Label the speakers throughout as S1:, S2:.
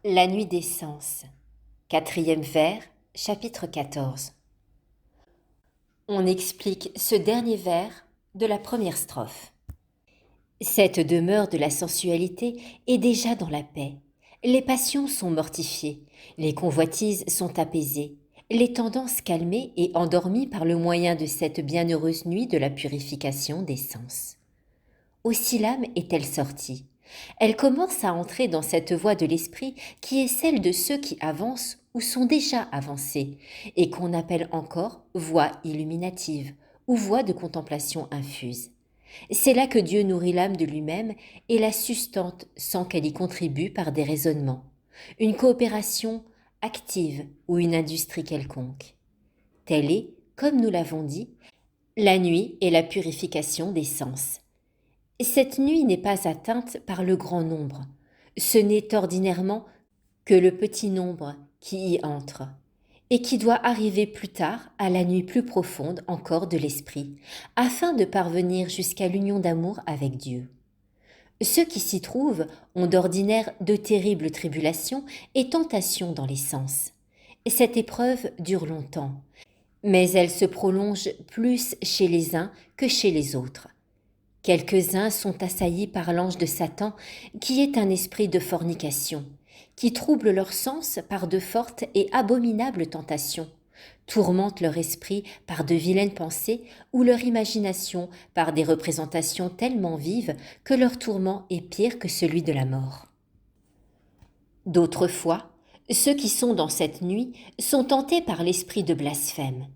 S1: La nuit des sens. Quatrième vers, chapitre 14. On explique ce dernier vers de la première strophe. Cette demeure de la sensualité est déjà dans la paix. Les passions sont mortifiées, les convoitises sont apaisées, les tendances calmées et endormies par le moyen de cette bienheureuse nuit de la purification des sens. Aussi l'âme est-elle sortie. Elle commence à entrer dans cette voie de l'esprit qui est celle de ceux qui avancent ou sont déjà avancés, et qu'on appelle encore voie illuminative ou voie de contemplation infuse. C'est là que Dieu nourrit l'âme de lui-même et la sustente sans qu'elle y contribue par des raisonnements, une coopération active ou une industrie quelconque. Telle est, comme nous l'avons dit, la nuit et la purification des sens. Cette nuit n'est pas atteinte par le grand nombre. Ce n'est ordinairement que le petit nombre qui y entre, et qui doit arriver plus tard à la nuit plus profonde encore de l'esprit, afin de parvenir jusqu'à l'union d'amour avec Dieu. Ceux qui s'y trouvent ont d'ordinaire de terribles tribulations et tentations dans les sens. Cette épreuve dure longtemps, mais elle se prolonge plus chez les uns que chez les autres. Quelques-uns sont assaillis par l'ange de Satan, qui est un esprit de fornication, qui trouble leur sens par de fortes et abominables tentations, tourmente leur esprit par de vilaines pensées ou leur imagination par des représentations tellement vives que leur tourment est pire que celui de la mort. D'autres fois, ceux qui sont dans cette nuit sont tentés par l'esprit de blasphème.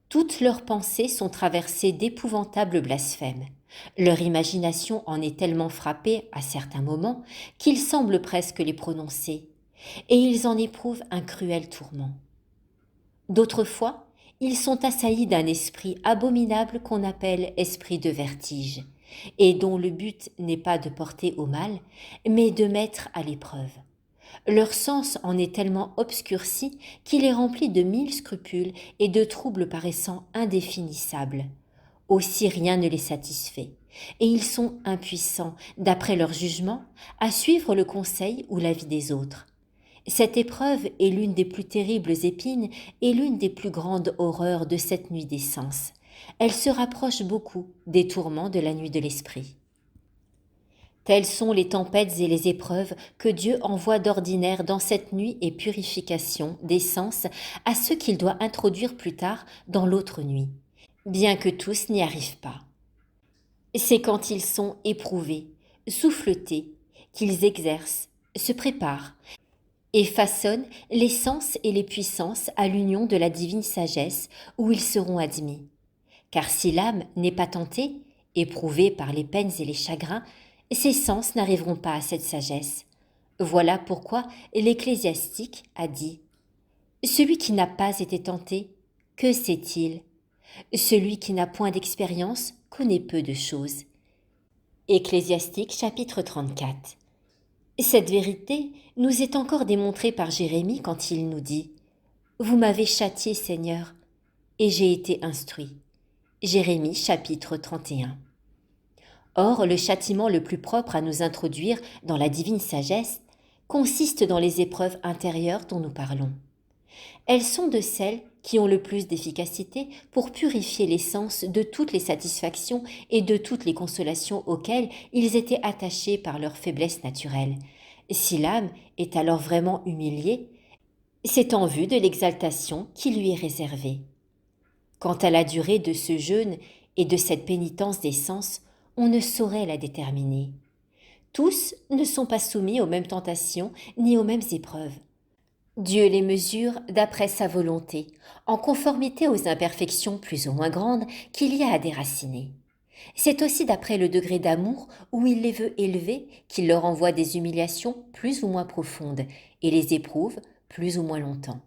S1: Toutes leurs pensées sont traversées d'épouvantables blasphèmes. Leur imagination en est tellement frappée à certains moments qu'ils semblent presque les prononcer, et ils en éprouvent un cruel tourment. D'autres fois, ils sont assaillis d'un esprit abominable qu'on appelle esprit de vertige, et dont le but n'est pas de porter au mal, mais de mettre à l'épreuve. Leur sens en est tellement obscurci qu'il est rempli de 1000 scrupules et de troubles paraissant indéfinissables. Aussi rien ne les satisfait, et ils sont impuissants, d'après leur jugement, à suivre le conseil ou l'avis des autres. Cette épreuve est l'une des plus terribles épines et l'une des plus grandes horreurs de cette nuit des sens. Elle se rapproche beaucoup des tourments de la nuit de l'esprit. Telles sont les tempêtes et les épreuves que Dieu envoie d'ordinaire dans cette nuit et purification des sens à ceux qu'il doit introduire plus tard dans l'autre nuit, bien que tous n'y arrivent pas. C'est quand ils sont éprouvés, souffletés, qu'ils exercent, se préparent et façonnent les sens et les puissances à l'union de la divine sagesse où ils seront admis. Car si l'âme n'est pas tentée, éprouvée par les peines et les chagrins, ses sens n'arriveront pas à cette sagesse. Voilà pourquoi l'Ecclésiastique a dit « Celui qui n'a pas été tenté, que sait-il ? Celui qui n'a point d'expérience connaît peu de choses. » Ecclésiastique chapitre 34. Cette vérité nous est encore démontrée par Jérémie quand il nous dit « Vous m'avez châtié, Seigneur, et j'ai été instruit. » Jérémie chapitre 31. Or, le châtiment le plus propre à nous introduire dans la divine sagesse consiste dans les épreuves intérieures dont nous parlons. Elles sont de celles qui ont le plus d'efficacité pour purifier les sens de toutes les satisfactions et de toutes les consolations auxquelles ils étaient attachés par leur faiblesse naturelle. Si l'âme est alors vraiment humiliée, c'est en vue de l'exaltation qui lui est réservée. Quant à la durée de ce jeûne et de cette pénitence des sens, on ne saurait la déterminer. Tous ne sont pas soumis aux mêmes tentations ni aux mêmes épreuves. Dieu les mesure d'après sa volonté, en conformité aux imperfections plus ou moins grandes qu'il y a à déraciner. C'est aussi d'après le degré d'amour où il les veut élever qu'il leur envoie des humiliations plus ou moins profondes et les éprouve plus ou moins longtemps.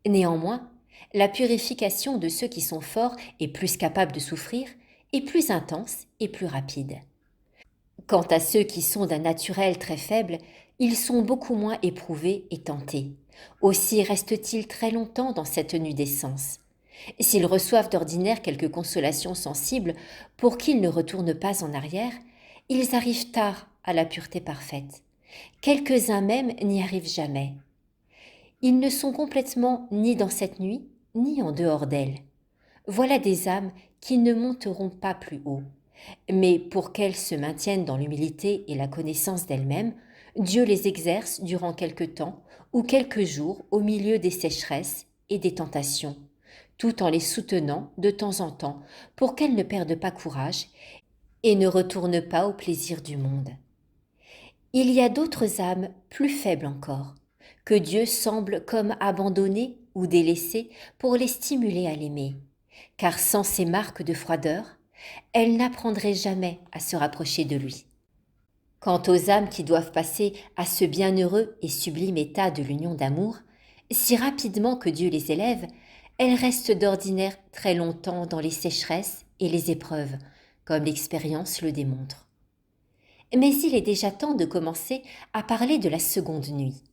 S1: Néanmoins, la purification de ceux qui sont forts et plus capables de souffrir est plus intense et plus rapide. Quant à ceux qui sont d'un naturel très faible, ils sont beaucoup moins éprouvés et tentés. Aussi restent-ils très longtemps dans cette nuit des sens. S'ils reçoivent d'ordinaire quelques consolations sensibles pour qu'ils ne retournent pas en arrière, ils arrivent tard à la pureté parfaite. Quelques-uns même n'y arrivent jamais. Ils ne sont complètement ni dans cette nuit, ni en dehors d'elle. Voilà des âmes qui ne monteront pas plus haut. Mais pour qu'elles se maintiennent dans l'humilité et la connaissance d'elles-mêmes, Dieu les exerce durant quelque temps ou quelques jours au milieu des sécheresses et des tentations, tout en les soutenant de temps en temps pour qu'elles ne perdent pas courage et ne retournent pas au plaisir du monde. Il y a d'autres âmes plus faibles encore, que Dieu semble comme abandonner ou délaisser pour les stimuler à l'aimer, car sans ces marques de froideur, elles n'apprendraient jamais à se rapprocher de lui. Quant aux âmes qui doivent passer à ce bienheureux et sublime état de l'union d'amour, si rapidement que Dieu les élève, elles restent d'ordinaire très longtemps dans les sécheresses et les épreuves, comme l'expérience le démontre. Mais il est déjà temps de commencer à parler de la seconde nuit,